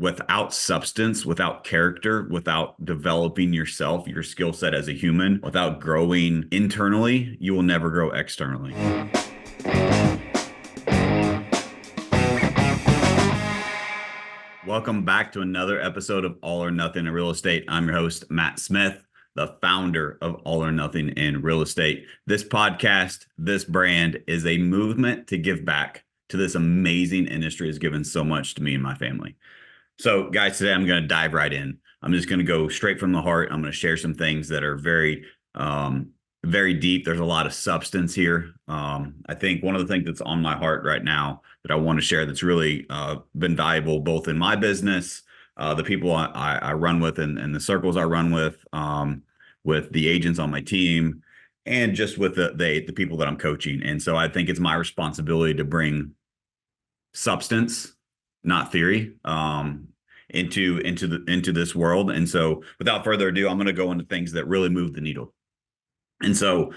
without substance, without character, without developing yourself, your skill set as a human, without growing internally, you will never grow externally. Welcome back to another episode of All or Nothing in Real Estate. I'm your host, Matt Smith, the founder of All or Nothing in Real Estate. This podcast, this brand is a movement to give back to this amazing industry has given so much to me and my family. So, guys, today I'm going to dive right in. I'm just going to go straight from the heart. I'm going to share some things that are very deep. There's a lot of substance here. I think one of the things that's on my heart right now that I want to share that's really been valuable both in my business, the people I run with, and the circles I run with the agents on my team, and just with the people that I'm coaching. And so I think it's my responsibility to bring substance, not theory, into this world. And so without further ado, I'm going to go into things that really move the needle. And so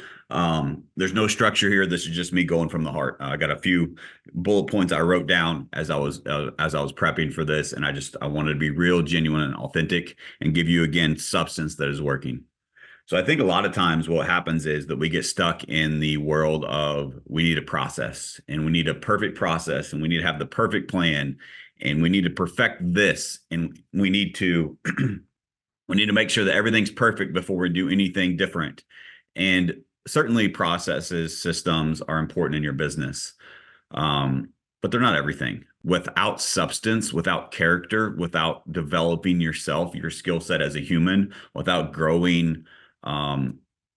there's no structure here. This is just me going from the heart. I got a few bullet points I wrote down as I was prepping for this, and I wanted to be real, genuine, and authentic, and give you again substance that is working. So I think a lot of times what happens is that we get stuck in the world of we need a process, and we need a perfect process, and we need to have the perfect plan, and we need to perfect this, and we need to we need to make sure that everything's perfect before we do anything different. And certainly processes, systems are important in your business, but they're not everything. Without substance, without character, without developing yourself, your skill set as a human, without growing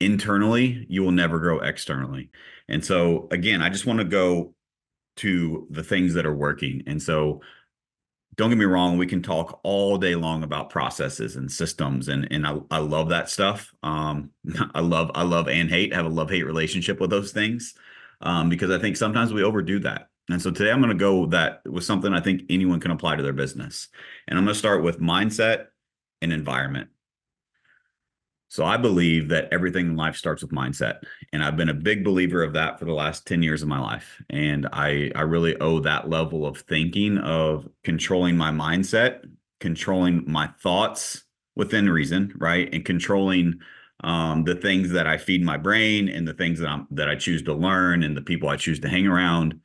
internally, you will never grow externally. And so, again, I just want to go to the things that are working. And so, don't get me wrong, we can talk all day long about processes and systems, and I love that stuff. I love and hate, have a love-hate relationship with those things, because I think sometimes we overdo that. And so today I'm going to go with something I think anyone can apply to their business. And I'm going to start with mindset and environment. So I believe that everything in life starts with mindset. And I've been a big believer of that for the last 10 years of my life. And I really owe that level of thinking, of controlling my mindset, controlling my thoughts within reason, right? And controlling the things that I feed my brain, and the things that I choose to learn, and the people I choose to hang around,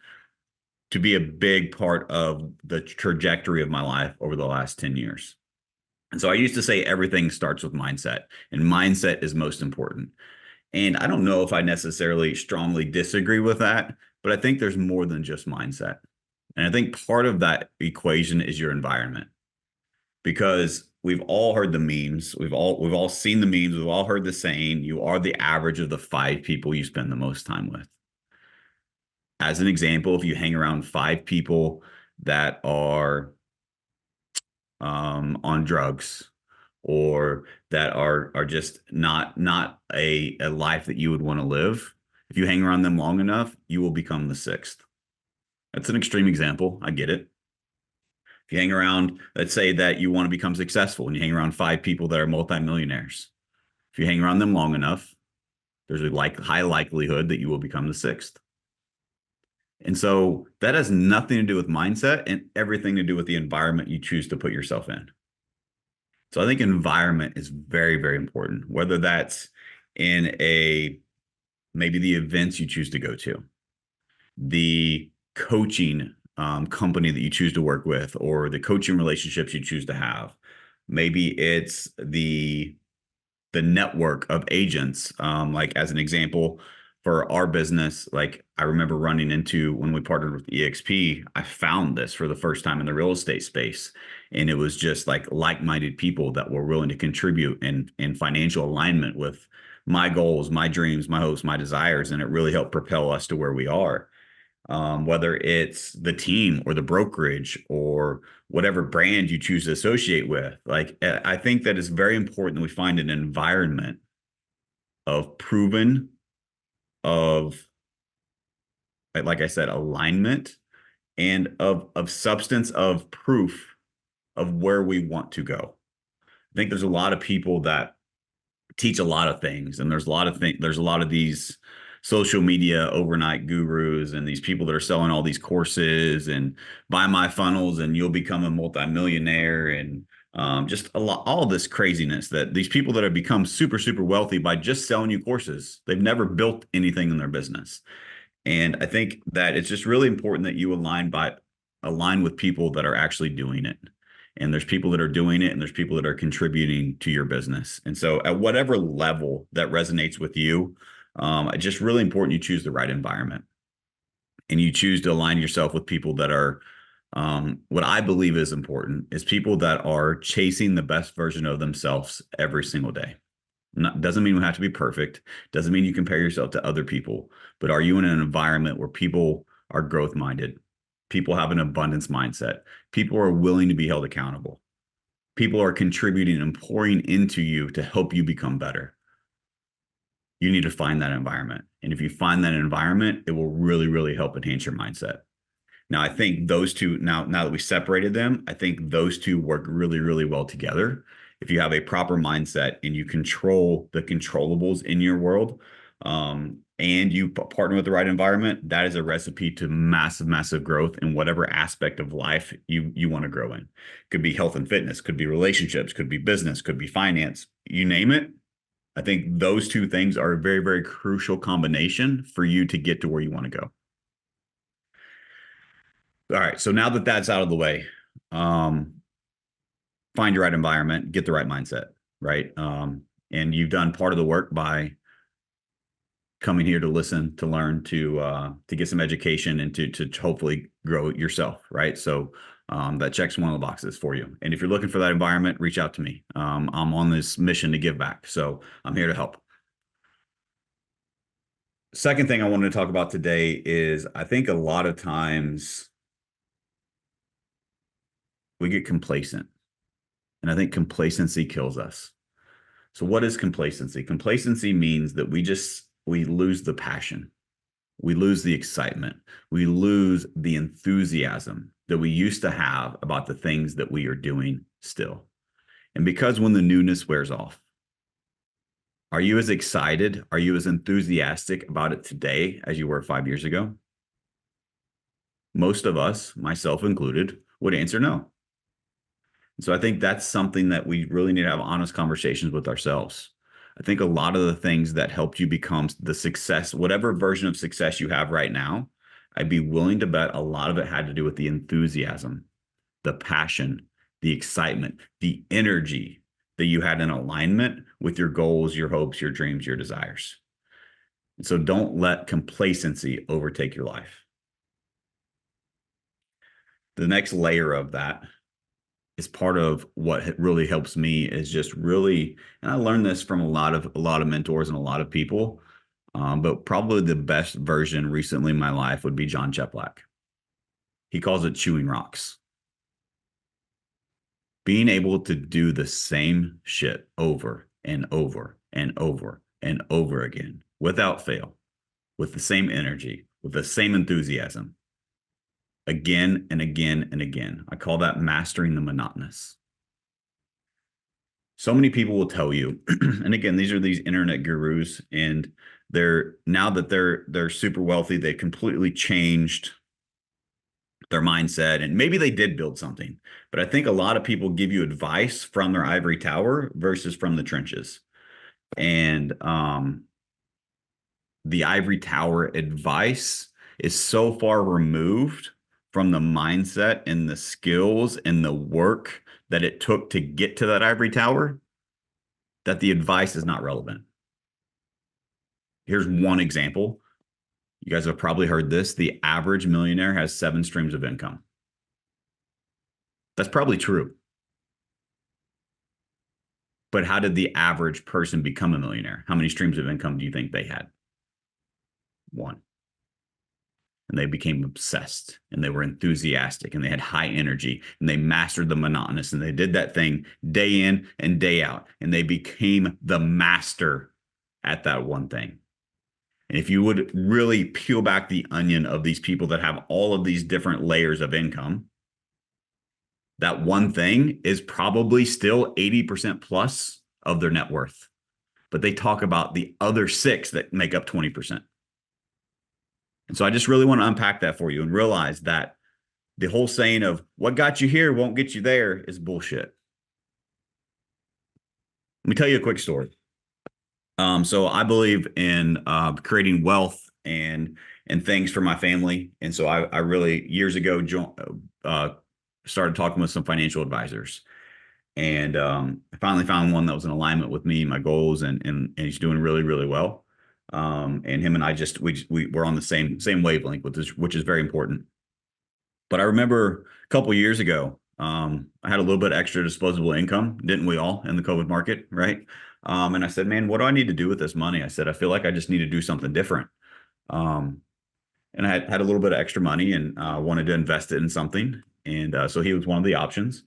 to be a big part of the trajectory of my life over the last 10 years. And so I used to say everything starts with mindset, and mindset is most important. And I don't know if I necessarily strongly disagree with that, but I think there's more than just mindset. And I think part of that equation is your environment, because we've all heard the memes. We've all seen the memes. We've all heard the saying, you are the average of the 5 people you spend the most time with. As an example, if you hang around 5 people that are on drugs, or that are just not a life that you would want to live, if you hang around them long enough, you will become the 6th. That's an extreme example. I get it. If you hang around, let's say that you want to become successful, and you hang around 5 people that are multimillionaires. If you hang around them long enough, there's a high likelihood that you will become the 6th. And so that has nothing to do with mindset, and everything to do with the environment you choose to put yourself in. So I think environment is very, very important, whether that's in maybe the events you choose to go to, the coaching company that you choose to work with, or the coaching relationships you choose to have. Maybe it's the network of agents. Like, as an example, for our business, like, I remember running into, when we partnered with EXP, I found this for the first time in the real estate space. And it was just like-minded people that were willing to contribute in financial alignment with my goals, my dreams, my hopes, my desires. And it really helped propel us to where we are. Whether it's the team or the brokerage or whatever brand you choose to associate with. Like, I think that it's very important that we find an environment of proven, of, like I said, alignment, and of substance, of proof of where we want to go. I think there's a lot of people that teach a lot of things, and there's a lot of these social media overnight gurus and these people that are selling all these courses and buy my funnels and you'll become a multimillionaire and just a lot, all this craziness that these people that have become super, super wealthy by just selling you courses. They've never built anything in their business. And I think that it's just really important that you align with people that are actually doing it. And there's people that are doing it and there's people that are contributing to your business. And so at whatever level that resonates with you, it's just really important you choose the right environment and you choose to align yourself with people that are what I believe is important is people that are chasing the best version of themselves every single day. Doesn't mean we have to be perfect. Doesn't mean you compare yourself to other people. But are you in an environment where people are growth minded? People have an abundance mindset. People are willing to be held accountable. People are contributing and pouring into you to help you become better. You need to find that environment. And if you find that environment, it will really, really help enhance your mindset. Now, I think those two, now that we separated them, I think those two work really, really well together. If you have a proper mindset and you control the controllables in your world, and you partner with the right environment, that is a recipe to massive, massive growth in whatever aspect of life you want to grow in. Could be health and fitness, could be relationships, could be business, could be finance, you name it. I think those two things are a very, very crucial combination for you to get to where you want to go. All right. So now that that's out of the way, um, find your right environment, get the right mindset, right? And you've done part of the work by coming here to listen, to learn, to get some education, and to hopefully grow yourself, right? So that checks one of the boxes for you. And if you're looking for that environment, reach out to me. I'm on this mission to give back, so I'm here to help. Second thing I wanted to talk about today is I think a lot of times we get complacent. And I think complacency kills us. So what is complacency? Complacency means that we lose the passion. We lose the excitement. We lose the enthusiasm that we used to have about the things that we are doing still. And because when the newness wears off, are you as excited? Are you as enthusiastic about it today as you were 5 years ago? Most of us, myself included, would answer no. So I think that's something that we really need to have honest conversations with ourselves. I think a lot of the things that helped you become the success, whatever version of success you have right now, I'd be willing to bet a lot of it had to do with the enthusiasm, the passion, the excitement, the energy that you had in alignment with your goals, your hopes, your dreams, your desires. So don't let complacency overtake your life. The next layer of that is part of what really helps me is just really, and I learned this from a lot of mentors and a lot of people, but probably the best version recently in my life would be John Cheplack. He calls it chewing rocks. Being able to do the same shit over and over and over and over again without fail, with the same energy, with the same enthusiasm, again and again and again. I call that mastering the monotonous. So many people will tell you, and again, these are these internet gurus, and they're now that they're super wealthy, they completely changed their mindset, and maybe they did build something. But I think a lot of people give you advice from their ivory tower versus from the trenches. And the ivory tower advice is so far removed from the mindset and the skills and the work that it took to get to that ivory tower that the advice is not relevant. Here's one example. You guys have probably heard this. The average millionaire has 7 streams of income. That's probably true. But how did the average person become a millionaire? How many streams of income do you think they had? 1. And they became obsessed and they were enthusiastic and they had high energy and they mastered the monotonous and they did that thing day in and day out and they became the master at that one thing. And if you would really peel back the onion of these people that have all of these different layers of income, that one thing is probably still 80% plus of their net worth. But they talk about the other 6 that make up 20%. And so I just really want to unpack that for you and realize that the whole saying of what got you here won't get you there is bullshit. Let me tell you a quick story. So I believe in creating wealth and things for my family, and so I really years ago uh, started talking with some financial advisors, and I finally found one that was in alignment with me, my goals, and he's doing really really well. And him and I just we were on the same wavelength, which is very important. But I remember a couple years ago, I had a little bit extra disposable income, didn't we all, in the COVID market, right? And I said, man, what do I need to do with this money? I said, I feel like I just need to do something different. Um, and I had a little bit of extra money and wanted to invest it in something. And so he was one of the options.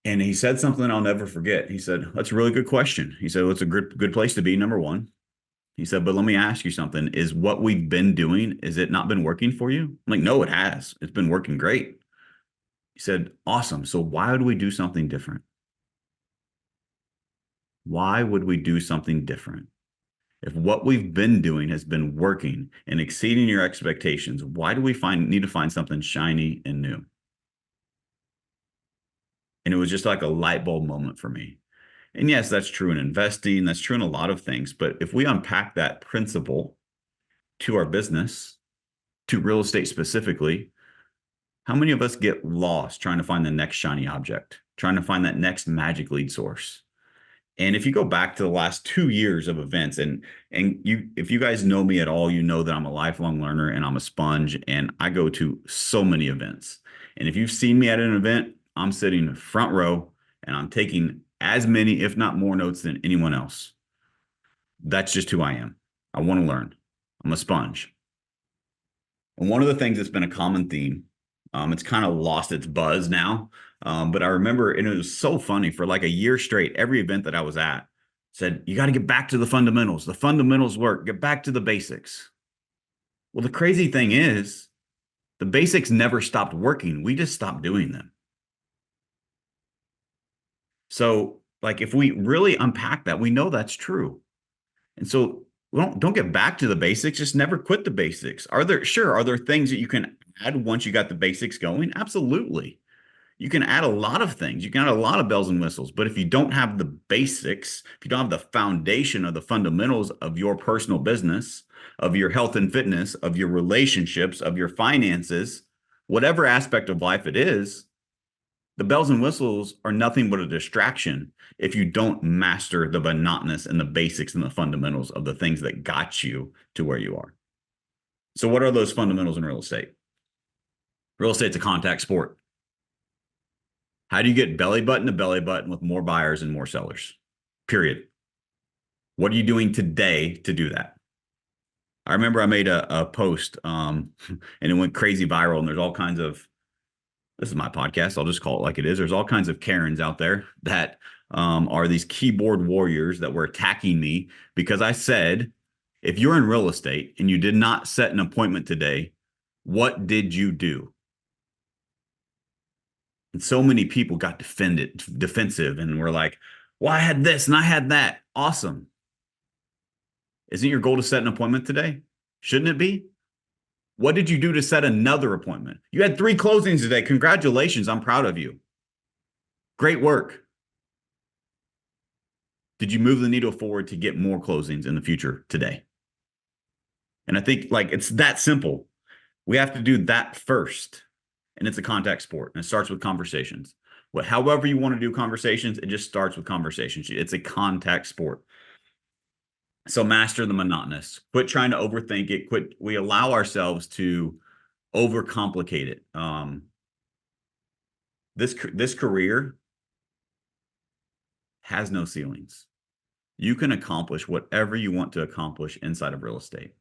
And he said something I'll never forget. He said, that's a really good question. He said, well, it's a good place to be, number one. He said, but let me ask you something. Is what we've been doing, is it not been working for you? I'm like, no, it has. It's been working great. He said, awesome. So why would we do something different? Why would we do something different? If what we've been doing has been working and exceeding your expectations, why do we need to find something shiny and new? And it was just like a light bulb moment for me. And yes, that's true in investing, that's true in a lot of things. But if we unpack that principle to our business, to real estate specifically, how many of us get lost trying to find the next shiny object, trying to find that next magic lead source? And if you go back to the last 2 years of events, and you, if you guys know me at all, you know that I'm a lifelong learner and I'm a sponge, and I go to so many events. And if you've seen me at an event, I'm sitting front row and I'm taking as many, if not more, notes than anyone else. That's just who I am. I want to learn. I'm a sponge. And one of the things that's been a common theme, it's kind of lost its buzz now. But I remember, and it was so funny for like a year straight, every event that I was at said, you got to get back to the fundamentals. The fundamentals work. Get back to the basics. Well, the crazy thing is, the basics never stopped working. We just stopped doing them. So, like, if we really unpack that, we know that's true. And so, we don't get back to the basics. Just never quit the basics. Are there things that you can add once you got the basics going? Absolutely. You can add a lot of things. You can add a lot of bells and whistles. But if you don't have the basics, if you don't have the foundation of the fundamentals of your personal business, of your health and fitness, of your relationships, of your finances, whatever aspect of life it is, the bells and whistles are nothing but a distraction if you don't master the monotonous and the basics and the fundamentals of the things that got you to where you are. So, what are those fundamentals in real estate? Real estate's a contact sport. How do you get belly button to belly button with more buyers and more sellers? Period. What are you doing today to do that? I remember I made a post and it went crazy viral, and there's all kinds of, this is my podcast, I'll just call it like it is. There's all kinds of Karens out there that are these keyboard warriors that were attacking me because I said, if you're in real estate and you did not set an appointment today, what did you do? And so many people got defensive, and were like, well, I had this and I had that. Awesome. Isn't your goal to set an appointment today? Shouldn't it be? What did you do to set another appointment? You had 3 closings today. Congratulations. I'm proud of you. Great work. Did you move the needle forward to get more closings in the future today? And I think like it's that simple. We have to do that first. And it's a contact sport. And it starts with conversations. However you want to do conversations, it just starts with conversations. It's a contact sport. So master the monotonous. Quit trying to overthink it. We allow ourselves to overcomplicate it. This career has no ceilings. You can accomplish whatever you want to accomplish inside of real estate.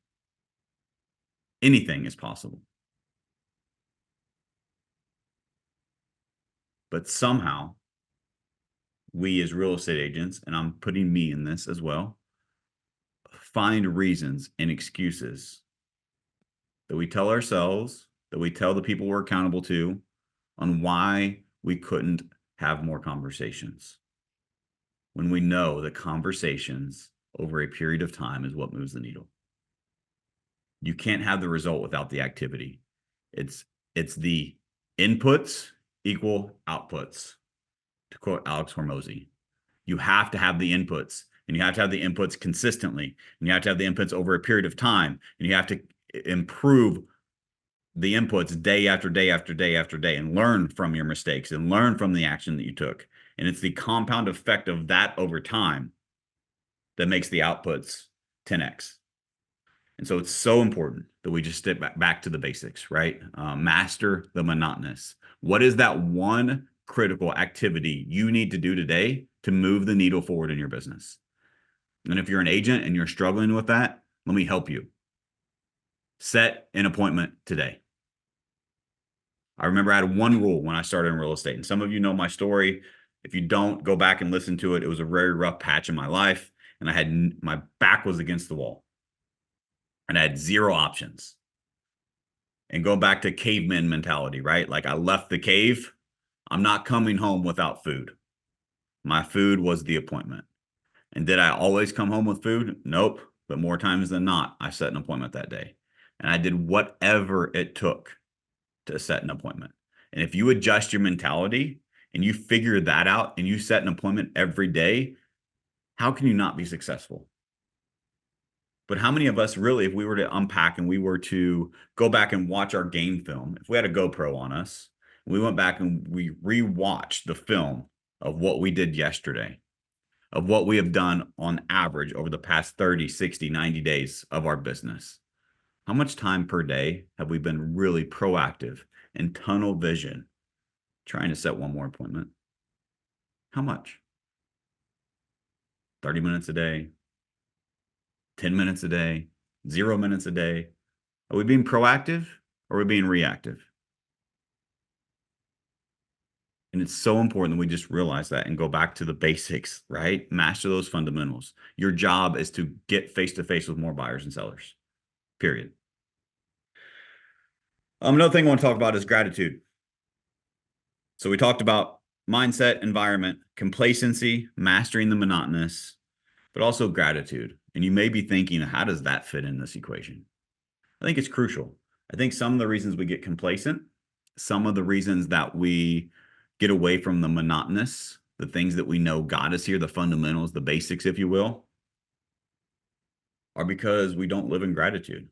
Anything is possible. But somehow, we as real estate agents, and I'm putting me in this as well, find reasons and excuses that we tell ourselves, that we tell the people we're accountable to, on why we couldn't have more conversations. When we know that conversations over a period of time is what moves the needle. You can't have the result without the activity. It's the inputs equal outputs, to quote Alex Hormozy. You have to have the inputs, and you have to have the inputs consistently, and you have to have the inputs over a period of time, and you have to improve the inputs day after day after day after day, and learn from your mistakes and learn from the action that you took. And it's the compound effect of that over time that makes the outputs 10x. And so it's so important that we just step back to the basics, right? Master the monotonous. What is that one critical activity you need to do today to move the needle forward in your business? And if you're an agent and you're struggling with that, let me help you. Set an appointment today. I remember I had one rule when I started in real estate, and some of you know my story. If you don't, go back and listen to it. It was a very rough patch in my life, and I had my back was against the wall, and I had zero options. And go back to caveman mentality, right? Like I left the cave. I'm not coming home without food. My food was the appointment. And did I always come home with food? Nope. But more times than not, I set an appointment that day. And I did whatever it took to set an appointment. And if you adjust your mentality and you figure that out and you set an appointment every day, how can you not be successful? But how many of us really, if we were to unpack and we were to go back and watch our game film, if we had a GoPro on us, we went back and we rewatched the film of what we did yesterday, of what we have done on average over the past 30, 60, 90 days of our business. How much time per day have we been really proactive and tunnel vision trying to set one more appointment? How much? 30 minutes a day, 10 minutes a day, 0 minutes a day? Are we being proactive or are we being reactive? And it's so important that we just realize that and go back to the basics, right? Master those fundamentals. Your job is to get face to face with more buyers and sellers, period. Another thing I want to talk about is gratitude. So we talked about mindset, environment, complacency, mastering the monotonous, but also gratitude. And you may be thinking, how does that fit in this equation? I think it's crucial. I think some of the reasons we get complacent, some of the reasons that we get away from the monotonous, the things that we know got us here, the fundamentals, the basics, if you will, are because we don't live in gratitude.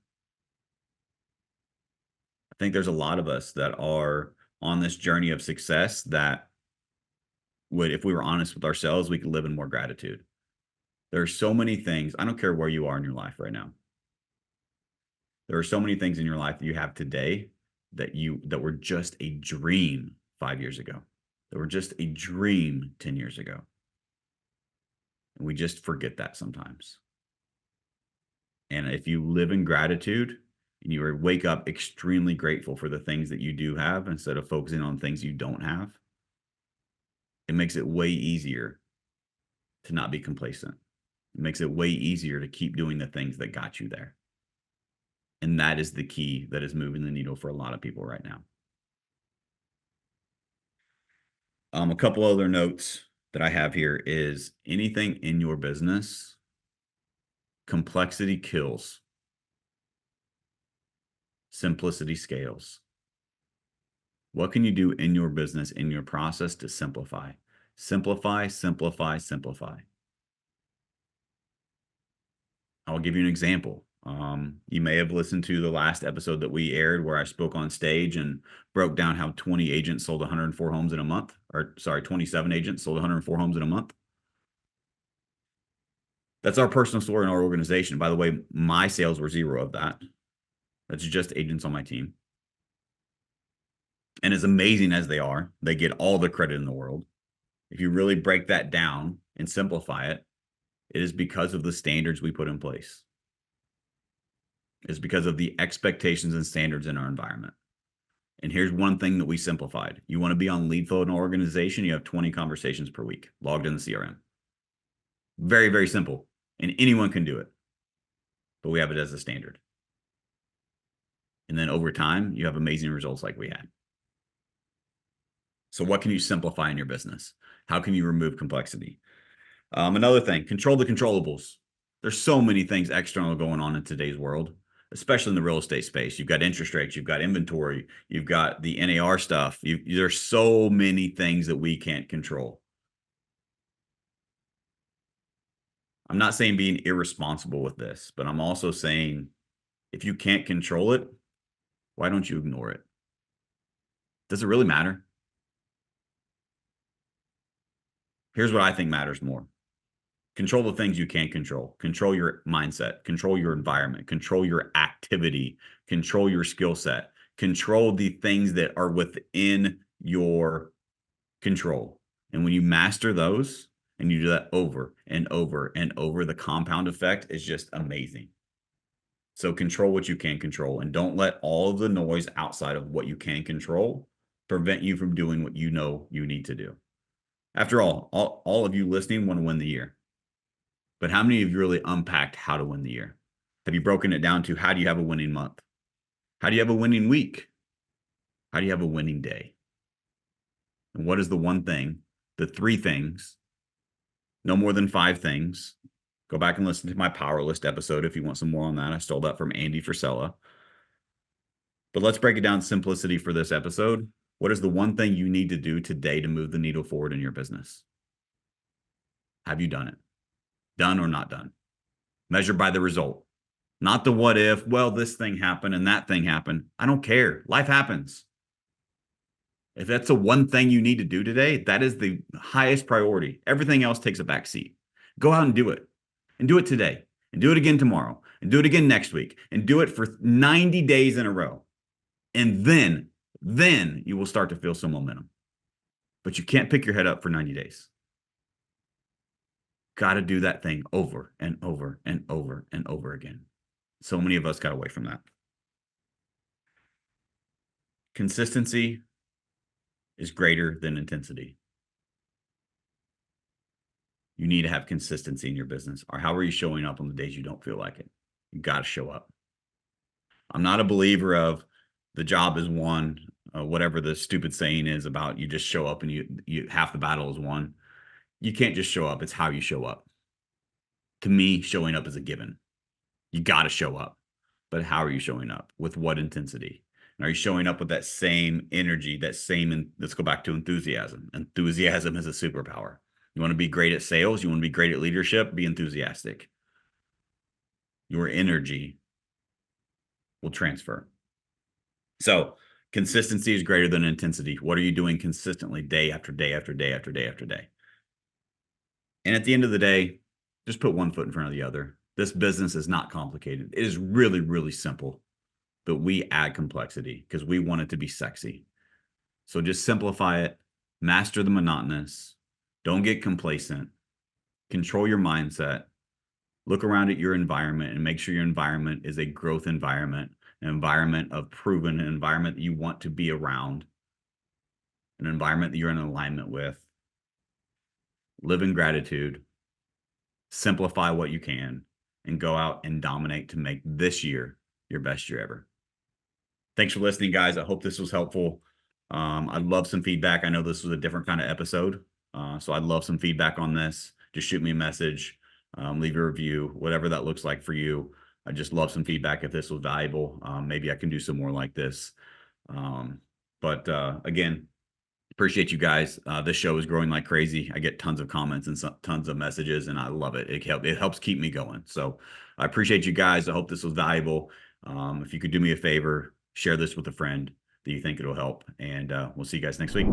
I think there's a lot of us that are on this journey of success that would, if we were honest with ourselves, we could live in more gratitude. There are so many things. I don't care where you are in your life right now. There are so many things in your life that you have today that were just a dream 5 years ago, that were just a dream 10 years ago. And we just forget that sometimes. And if you live in gratitude and you wake up extremely grateful for the things that you do have instead of focusing on things you don't have, it makes it way easier to not be complacent. It makes it way easier to keep doing the things that got you there. And that is the key that is moving the needle for a lot of people right now. A couple other notes that I have here is anything in your business, complexity kills, simplicity scales. What can you do in your business, in your process to simplify? Simplify, simplify, simplify. I'll give you an example. You may have listened to the last episode that we aired where I spoke on stage and broke down how 20 agents sold 104 homes in a month, or sorry, 27 agents sold 104 homes in a month. That's our personal story in our organization. By the way, my sales were zero of that. That's just agents on my team. And as amazing as they are, they get all the credit in the world. If you really break that down and simplify it, it is because of the standards we put in place. It's because of the expectations and standards in our environment. And here's one thing that we simplified. You want to be on lead flow in an organization, you have 20 conversations per week logged in the CRM. Very, very simple. And anyone can do it. But we have it as a standard. And then over time, you have amazing results like we had. So what can you simplify in your business? How can you remove complexity? Another thing, control the controllables. There's so many things external going on in today's world. especially in the real estate space. You've got interest rates, you've got inventory, you've got the NAR stuff. There's so many things that we can't control. I'm not saying being irresponsible with this, but I'm also saying if you can't control it, why don't you ignore it? Does it really matter? Here's what I think matters more. Control the things you can't control. Control your mindset, control your environment, control your activity, control your skill set, control the things that are within your control. And when you master those and you do that over and over and over, the compound effect is just amazing. So control what you can control and don't let all of the noise outside of what you can control prevent you from doing what you know you need to do. After all of you listening want to win the year. But how many of you really unpacked how to win the year? Have you broken it down to how do you have a winning month? How do you have a winning week? How do you have a winning day? And what is the one thing, the three things, no more than five things? Go back and listen to my Power List episode if you want some more on that. I stole that from Andy Frisella. But let's break it down simplicity for this episode. What is the one thing you need to do today to move the needle forward in your business? Have you done it? Done or not done? Measured by the result. Not the what if, well, this thing happened and that thing happened. I don't care. Life happens. If that's the one thing you need to do today, that is the highest priority. Everything else takes a back seat. Go out and do it. And do it today. And do it again tomorrow. And do it again next week. And do it for 90 days in a row. And then you will start to feel some momentum. But you can't pick your head up for 90 days. Got to do that thing over and over and over and over again. So many of us got away from that. Consistency is greater than intensity. You need to have consistency in your business. Or how are you showing up on the days you don't feel like it? You got to show up. I'm not a believer of the job is won, whatever the stupid saying is about you just show up and you half the battle is won. You can't just show up. It's how you show up. To me, showing up is a given. You got to show up. But how are you showing up? With what intensity? And are you showing up with that same energy, let's go back to enthusiasm. Enthusiasm is a superpower. You want to be great at sales? You want to be great at leadership? Be enthusiastic. Your energy will transfer. So consistency is greater than intensity. What are you doing consistently day after day after day after day after day? And at the end of the day, just put one foot in front of the other. This business is not complicated. It is really, really simple, but we add complexity because we want it to be sexy. So just simplify it, master the monotonous, don't get complacent, control your mindset, look around at your environment and make sure your environment is a growth environment, an environment of proven, an environment that you want to be around, an environment that you're in alignment with. Live in gratitude, simplify what you can, and go out and dominate to make this year your best year ever. Thanks for listening, guys. I hope this was helpful. I'd love some feedback. I know this was a different kind of episode, so I'd love some feedback on this. Just shoot me a message, leave a review, whatever that looks like for you. I just love some feedback if this was valuable. Maybe I can do some more like this. But again, appreciate you guys. This show is growing like crazy. I get tons of comments and tons of messages, and I love it. It helps keep me going. So I appreciate you guys. I hope this was valuable. If you could do me a favor, share this with a friend that you think it'll help. And we'll see you guys next week.